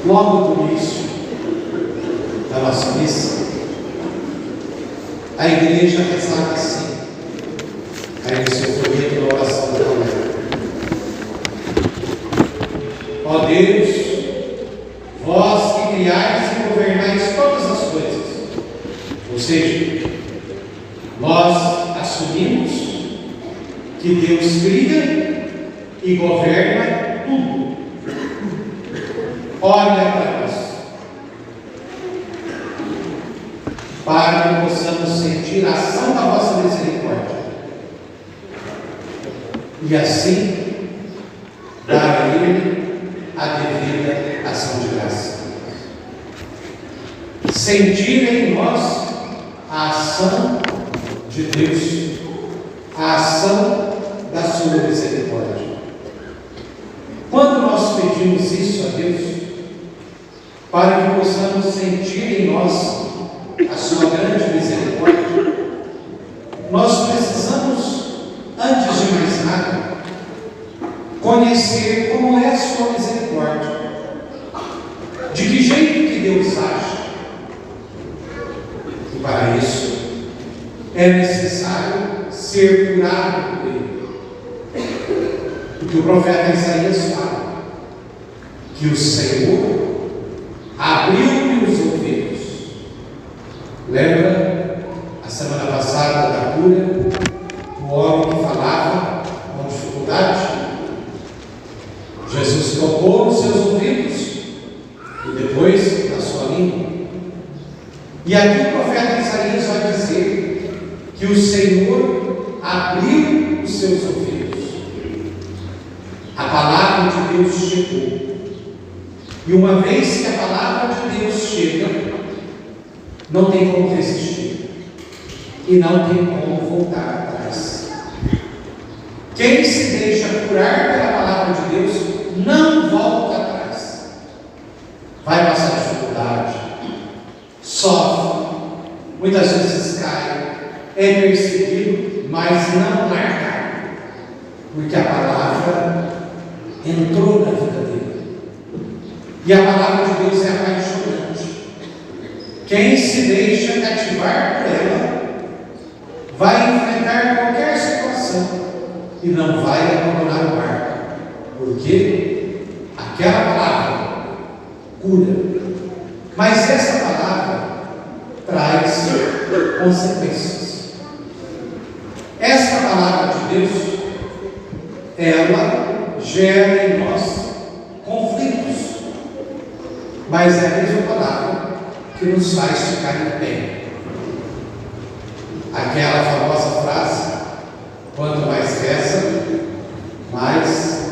Logo no início da nossa missa, a igreja rezava assim, aí no seu folheto da oração da manhã: ó Deus, vós que criais e governais todas as coisas. Ou seja, nós assumimos que Deus cria e governa tudo. Olha para nós, para que possamos sentir a ação da vossa misericórdia e assim dar a Ele a devida ação de graça. Sentir em nós a ação de Deus, a ação da sua misericórdia. Quando nós pedimos isso a Deus, para que possamos sentir em nós a sua grande misericórdia, nós precisamos, antes de mais nada, conhecer como é a sua misericórdia, de que jeito que Deus age. E para isso é necessário ser curado por Ele. Porque o profeta Isaías fala que o Senhor abriu-lhe os ouvidos. Lembra a semana passada da cura do homem que falava com dificuldade? Jesus tocou nos seus ouvidos e depois na sua língua. E aqui o profeta Isaías vai dizer que o Senhor abriu os seus ouvidos. A palavra de Deus chegou. E uma vez que a palavra de Deus chega, não tem como resistir. E não tem como voltar atrás. Quem se deixa curar pela palavra de Deus, não volta atrás. Vai passar dificuldade, sofre, muitas vezes cai, é perseguido, mas não larga, porque a palavra entrou na vida dele. E a palavra de Deus é apaixonante. Quem se deixa cativar por ela vai enfrentar qualquer situação e não vai abandonar o barco, porque aquela palavra cura. Mas essa palavra traz consequências. Essa palavra de Deus, ela gera em nós conflitos. Mas é a mesma palavra que nos faz ficar em pé. Aquela famosa frase: quanto mais reza, mais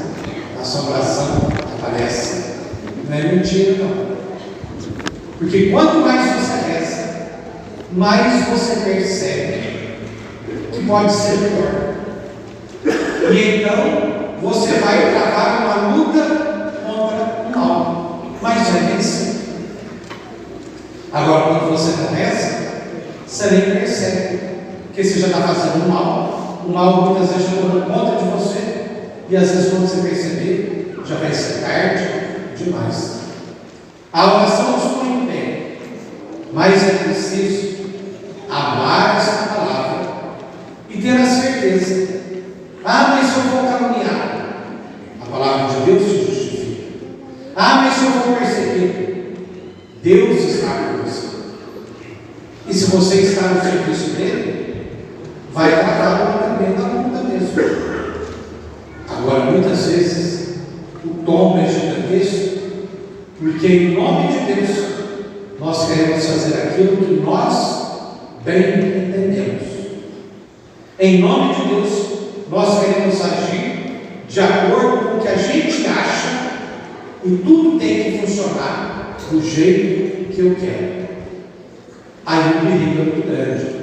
assombração aparece. Não é mentira, não. Porque quanto mais você reza, mais você percebe que pode ser melhor. E então você vai travar uma luta contra o mal. Mas vai vencer. Agora, quando você começa, você nem percebe que você já está fazendo mal. O mal muitas vezes já tomando conta de você. E às vezes, quando você perceber, já vai ser tarde demais. A oração nos põe em pé, mas é preciso amar essa palavra e ter a certeza: ah, mas eu vou caluniar. A palavra de Deus te justifica. Ah, mas eu vou perseguir. Deus está com você. E se você está no serviço dele, vai tratar uma tremenda luta mesmo. Agora, muitas vezes, o tom é gigantesco, porque em nome de Deus, nós queremos fazer aquilo que nós bem entendemos. Em nome de Deus, nós queremos agir de acordo com o que a gente acha. E tudo tem que funcionar do jeito que eu quero. Aí o perigo é muito grande.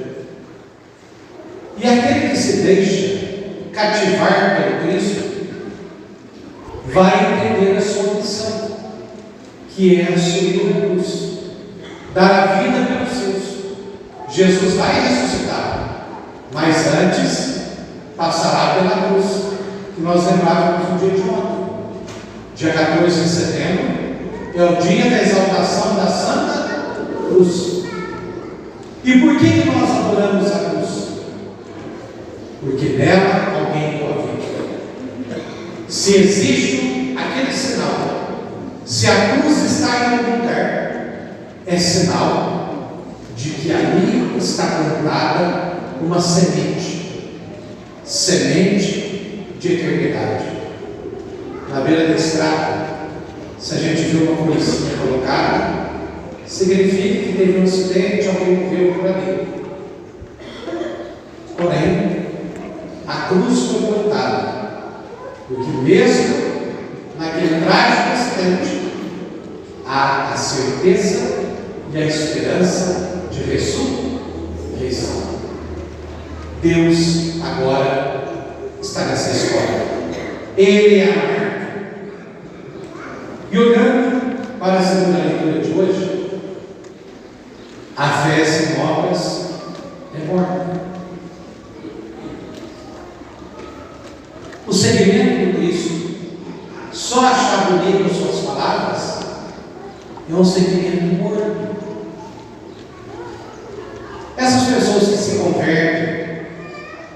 E aquele que se deixa cativar pelo Cristo vai entender a sua missão, que é assumir a cruz, dar a vida pelos seus. Jesus vai ressuscitar, mas antes passará pela cruz, que nós lembrávamos no dia de ontem. Dia 14 de setembro, É o dia da exaltação da Santa Cruz. E por que nós adoramos a cruz? Porque nela alguém deu a vida. Se existe aquele sinal, se a cruz está em algum lugar, é sinal de que ali está plantada uma semente de eternidade. Na beira da estrada, se a gente viu uma coisinha colocada, significa que teve um acidente, alguém morreu por ali. Porém, a cruz foi plantada, porque mesmo naquele trágico acidente, há a certeza e a esperança de ressurreição. Deus agora está nessa história. Ele é a marca. E olhando para a segunda leitura de hoje, a fé sem obras é morta. O segmento do Cristo, só achar bonito suas palavras, é um segmento morto. Essas pessoas que se convertem,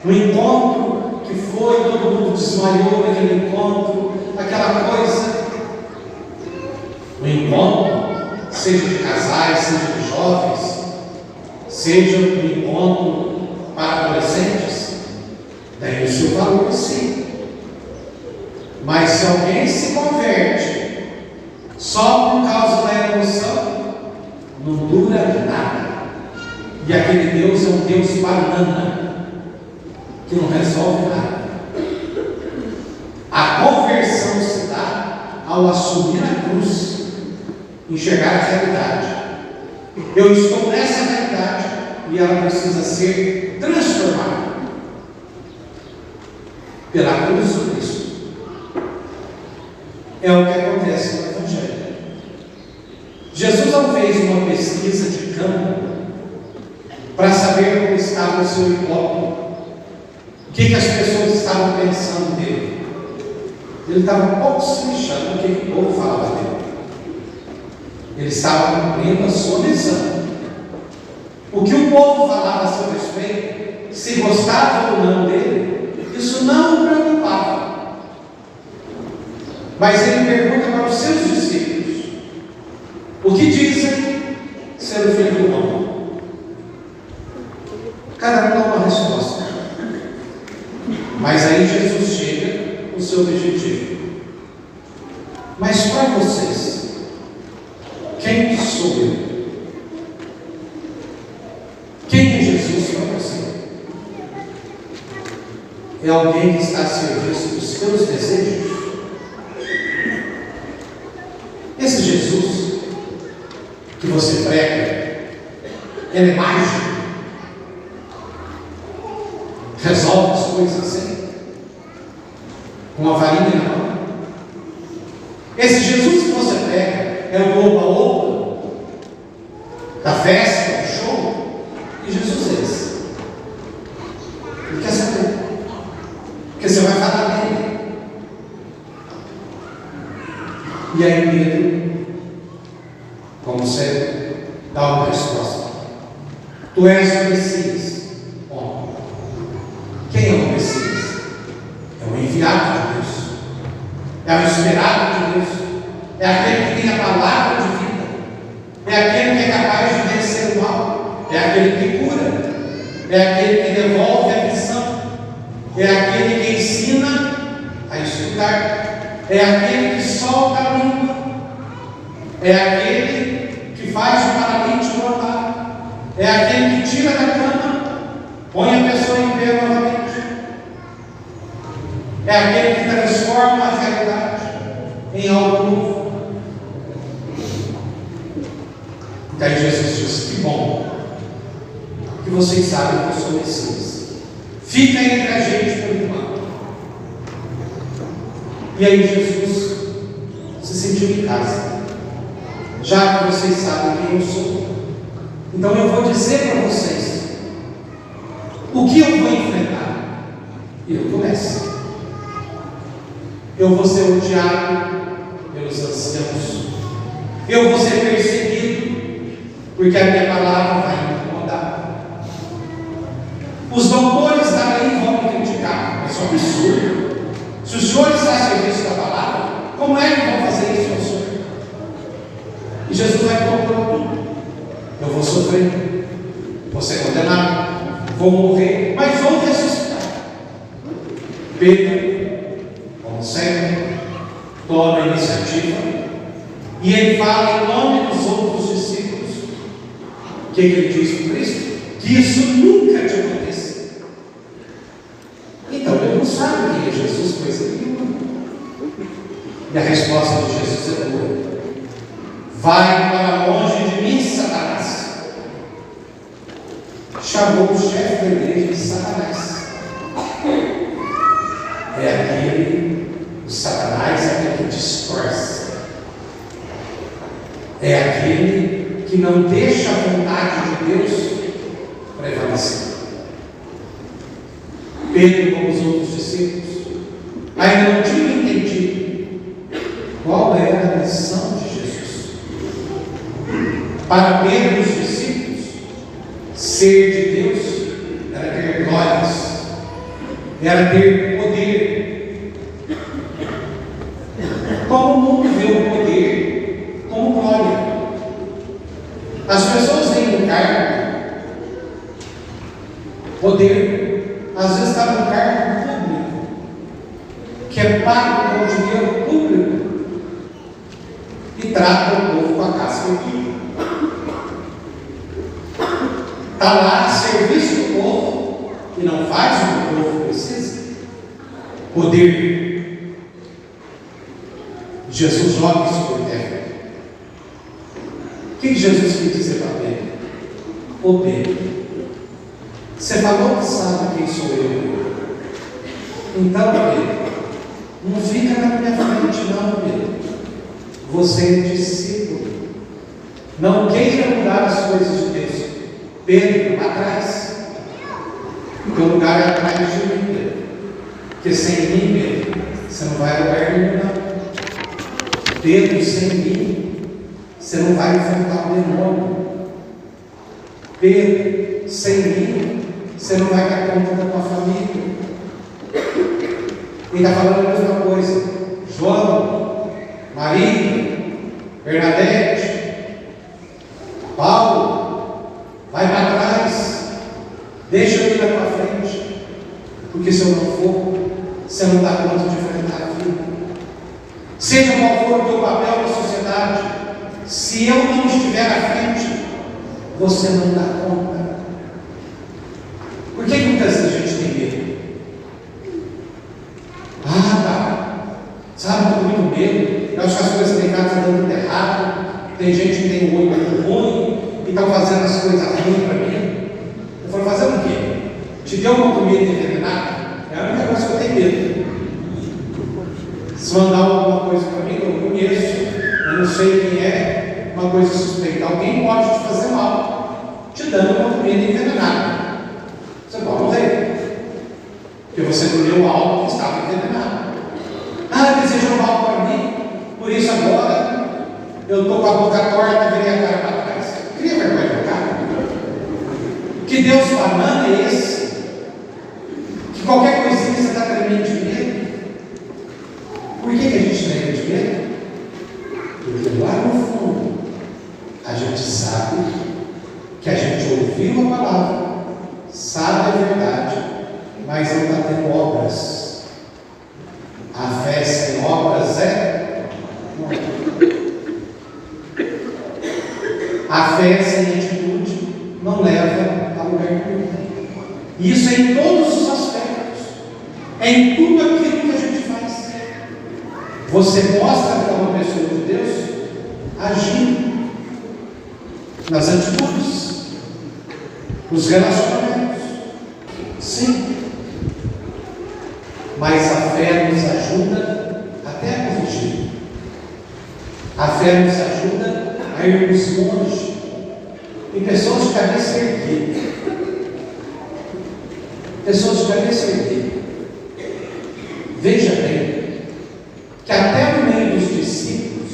no encontro que foi, todo mundo desmaiou naquele encontro, aquela coisa. No encontro, seja de casais, seja de jovens, seja no encontro para adolescentes, tem o seu valor, sim. Mas se alguém se converte só por causa da emoção, não dura nada. E aquele Deus é um Deus banana, que não resolve nada. A conversão se dá ao assumir a cruz, enxergar a realidade. Eu estou nessa realidade e ela precisa ser transformada pela cruz do Cristo. É o que acontece no Evangelho. Jesus não fez uma pesquisa de campo para saber como estava o seu encontro, o que as pessoas estavam pensando dele. Ele estava um pouco se lixando do que o povo falava dele. Ele estava cumprindo a sua missão. O que o povo falava a seu respeito, se gostava ou não dele, isso não o preocupava. Mas ele pergunta para os seus discípulos: o que dizem ser o Filho do Homem? Cada um dá uma resposta. Mas aí Jesus chega com o seu objetivo. Mas para vocês, quem sou eu? Quem é Jesus para você? É alguém que está a serviço dos seus desejos? Esse Jesus que você prega, ele é mágico? Resolve as coisas assim? Com a varinha na mão? Esse Jesus que você prega é o oba-oba da festa, do show? Que Jesus é esse? Ele quer saber. Porque você vai falar dele. E aí Pedro, como sempre, dá uma resposta: tu és o Messias. Bom, quem é o Messias? É o enviado de Deus, é o esperado de Deus, é aquele que tem a palavra de vida, é aquele que é capaz de vencer o mal, é aquele que cura, é aquele que devolve a visão, é aquele que ensina a escutar, é aquele que solta a língua, é aquele que faz o paralítico andar, é aquele que tira da cama, põe a pessoa em pé novamente, é aquele que transforma a realidade em algo novo. Daí Jesus disse: que bom que vocês sabem que eu sou Messias, fica entre a gente por enquanto. E aí Jesus se sentiu em casa. Já que vocês sabem quem eu sou, então eu vou dizer para vocês o que eu vou enfrentar. E eu começo. Eu vou ser odiado pelos anciãos, Eu vou ser perseguido, porque a minha palavra vai me incomodar. Os doutores da lei vão me criticar. Isso é um absurdo. Se o senhor está a serviço da palavra, como é que vão fazer isso ao senhor? E Jesus vai concluir: eu vou sofrer, vou ser condenado, vou morrer, mas vou ressuscitar. Pedro, como sempre, toma a iniciativa e ele fala em nome dos outros discípulos. O que ele diz para Cristo? Que isso nunca te aconteça. Então ele não sabe quem é Jesus, coisa nenhuma. E a resposta de Jesus é boa: vai para longe de mim, Satanás. Chamou o chefe da igreja de Satanás. O Satanás é aquele que distorce, é aquele que não deixa a vontade de Deus prevalecer. Pedro, como os outros discípulos, ainda não tinha entendido qual era a missão de Jesus. Para Pedro e os discípulos, ser de Deus era ter glórias, era ter poder. Como o mundo vê o poder como glória. As pessoas veem o cargo, poder, às vezes está no cargo público, que é pago com dinheiro público, e trata o povo com a casca erguida. Está lá a serviço do povo e não faz o que o povo precisa. Poder. Jesus joga isso por terra. O que Jesus quis dizer para Pedro? Ô Pedro, você falou que sabe quem sou eu. Então, Pedro, não fica na minha frente não, Pedro. Você é discípulo. Não queira mudar as coisas de Deus. Pedro, atrás. O teu lugar é atrás de mim, Pedro. Porque sem mim, Pedro, você não vai a lugar nenhum, não. Pedro, sem mim, você não vai enfrentar o demônio. Pedro, sem mim, você não vai dar conta da tua família. Ele está falando a mesma coisa. João, Maria, Bernadette, Paulo, vai para trás, deixa eu ir na tua frente, porque se eu não for, você não dá conta de enfrentar a vida. Seja qual for o teu papel na sociedade, se eu não estiver à frente, você não dá conta. Por que muitas vezes a gente tem medo? Sabe, estou com muito medo. Eu acho que as coisas que tem cá estão dando tudo errado. Tem gente que tem um olho muito ruim e estão fazendo as coisas ruins para mim. Eu falo, fazendo o quê? Te deu uma comida envenenada? É a única coisa que eu tenho medo. Se mandar alguma coisa para mim que eu não conheço, eu não sei quem é, uma coisa suspeita, alguém pode te fazer mal, te dando uma comida envenenada. Você pode morrer, porque você comeu algo que estava envenenado. Desejou mal para mim, por isso agora eu estou com a boca torta e virei a cara para trás. Cria vergonha na cara. Que Deus banana é esse? Que qualquer coisinha você está tremendo de medo? Por que a gente treme de medo? Porque lá no fundo a gente sabe que a gente ouviu a palavra, sabe a verdade, mas não está tendo obras. A fé sem obras é morta. A fé sem atitude não leva a lugar nenhum. E isso é em todos os aspectos. É em tudo aquilo que a gente faz. Você mostra que é uma pessoa de Deus agindo nas atitudes, nos relacionamentos. Sim. Mas a fé nos ajuda até a corrigir. A fé nos ajuda a irmos longe. Tem pessoas de cabeça erguida. Pessoas de cabeça erguida. Veja bem, que até no meio dos discípulos,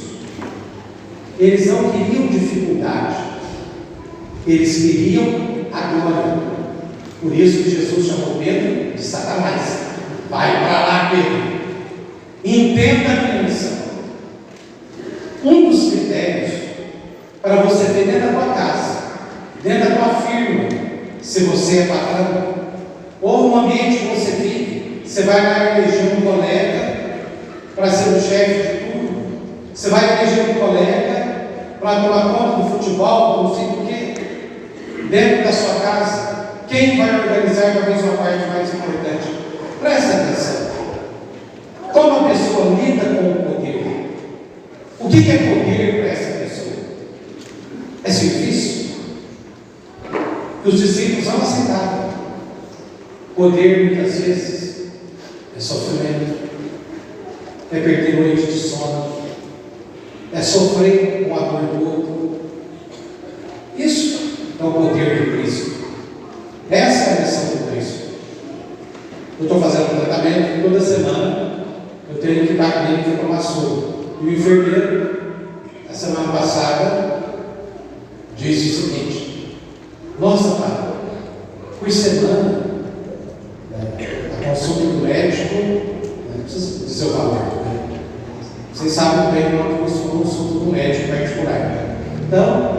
Eles não queriam dificuldade, eles queriam a glória. Por isso que Jesus chamou Pedro de Satanás. Vai para lá, Pedro. Entenda a minha missão. Um dos critérios para você ter dentro da tua casa, dentro da tua firma, se você é patrão, ou no ambiente que você vive, você vai lá eleger um colega para ser o chefe de tudo, você vai eleger um colega para tomar conta do futebol, não sei o quê, dentro da sua casa. Quem vai organizar talvez uma parte mais importante? Presta atenção. Como a pessoa lida com o poder? O que é poder para essa pessoa? É serviço? Que os discípulos não aceitavam. Poder, muitas vezes, é sofrimento, é perder noite de sono, é sofrer com a dor do outro. Isso é o poder de Cristo. Essa é a missão do Cristo. Eu estou fazendo um tratamento e toda semana eu tenho que dar clínica para uma soro. E o enfermeiro, a semana passada, disse o seguinte: nossa, pai, por semana, a consulta do médico, não precisa dizer o valor, né? Vocês sabem bem quanto custa uma consulta do médico particular. Então,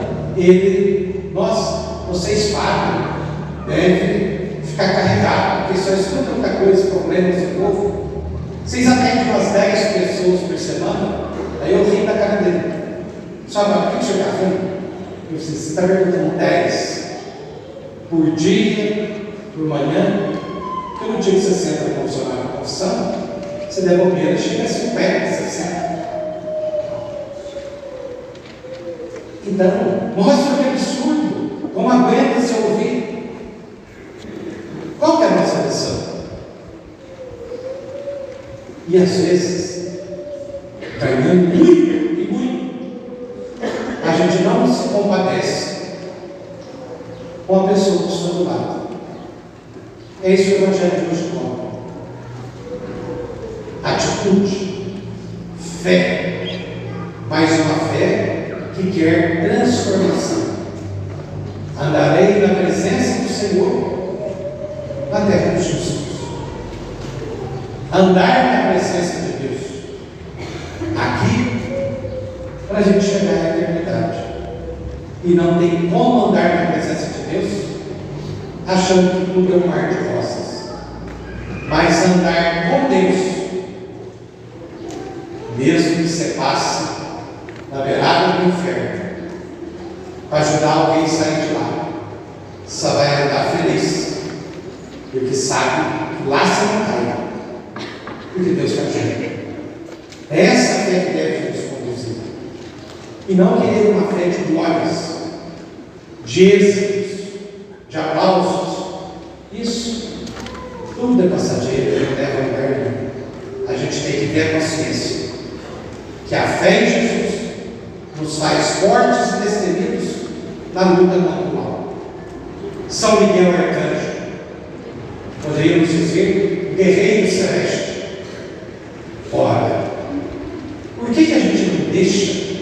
vocês pagam, deve ficar carregado, porque só escuta muita coisa, problemas do povo. Vocês atendem umas 10 pessoas por semana, aí eu ri da cara dele. Sabe, por que você está vendo? Eu disse: você está perguntando 10 por dia, por manhã, porque no dia que você senta no funcionário da confissão, você der bobeira, chega a 50, 60. Então, mostra que absurdo, não aguenta se ouvir. Qual que é a nossa missão? E às vezes, ganhando muito e muito, a gente não se compadece com a pessoa que está do lado. É isso que o Evangelho de hoje coloca. Atitude, fé, mas uma fé que quer transformação. Andarei na presença do Senhor na terra dos justos. Andar na presença de Deus aqui, para a gente chegar à eternidade. E não tem como andar na presença de Deus achando que tudo é um mar de rosas. Mas andar com Deus, mesmo que você passe na beirada do inferno, para ajudar alguém a sair de lá, só vai andar feliz, porque sabe que lá você não cai, porque Deus está junto. É essa fé que deve nos conduzir, e não querer uma fé de glórias, de êxitos, de aplausos. Isso tudo é passageiro, não leva a lugar nenhum. A gente tem que ter a consciência que a fé em Jesus nos faz fortes e destemidos na luta contra o mal. São Miguel Arcanjo, poderíamos dizer, guerreiro celeste. Ora, por que a gente não deixa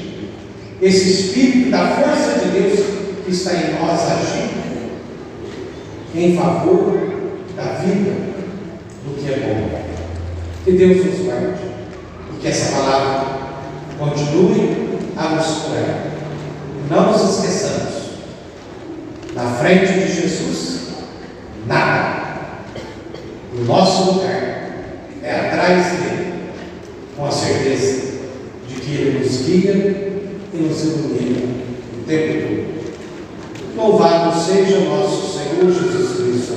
esse Espírito da força de Deus que está em nós agir em favor da vida, do que é bom? Que Deus nos guarde e que essa palavra continue a nos curar. Não nos esqueçamos, na frente de Jesus, nada. O nosso lugar é atrás dele, com a certeza de que ele nos guia e nos ilumina o tempo todo. Louvado seja o nosso Senhor Jesus Cristo.